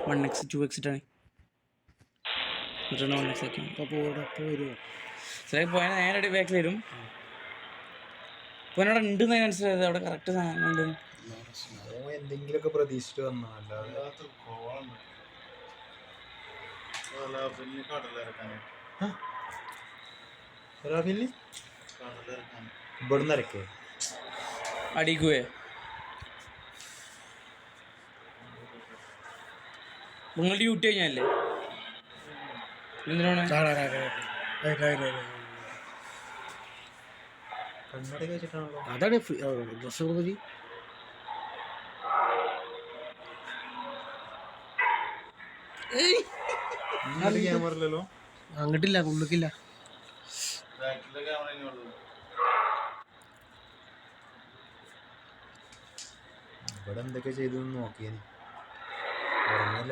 1x 2x ഇട്ടാണ് എന്നിട്ടാണ് 1x ആക്കി. ചില പോയാൽ നേരെ ബാക്കിൽ വരും. ഇപ്പോൾ എന്നോട് ഉണ്ടെന്ന് മനസ്സിലായത് അവിടെ കറക്റ്റ് സാധനം ഉണ്ട്. എന്തെങ്കിലുമൊക്കെ പ്രതീക്ഷിച്ചിട്ട് വന്നോ അല്ലാതെ ഇവിടുന്ന് ഇറക്കേ അടിക്കുവേ. നിങ്ങൾ ഡ്യൂട്ടി കഴിഞ്ഞല്ലേ എന്തിനാണ് കണ്ണട വെച്ചിട്ടാണല്ലോ. അതാണ് ഡ്രസ് മതി. ക്യാമറല്ലോ അങ്ങട്ടില്ല, ഉള്ളിക്കില്ല. ഇവിടെ എന്തൊക്കെ ചെയ്തു നോക്കിയേനി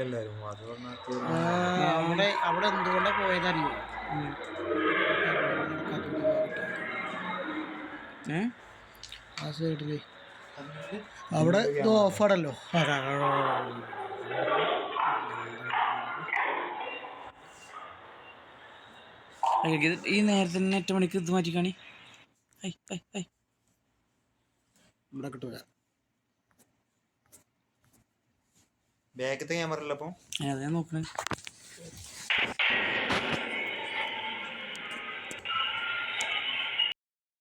എല്ലാരും അത് അവിടെ എന്തുകൊണ്ടാ പോയതറിയോ? ആ സൈഡില് അവിടെ ഇത് ഓഫാണല്ലോ. ഈ നേരത്തെ തന്നെ 8 മണിക്ക് ഇത് മാറ്റിക്കാണി. ഇവിടെ കിട്ടൂല. ബാക്കത്തെ ക്യാമറ അല്ല. അപ്പം അതെ നോക്കണേ.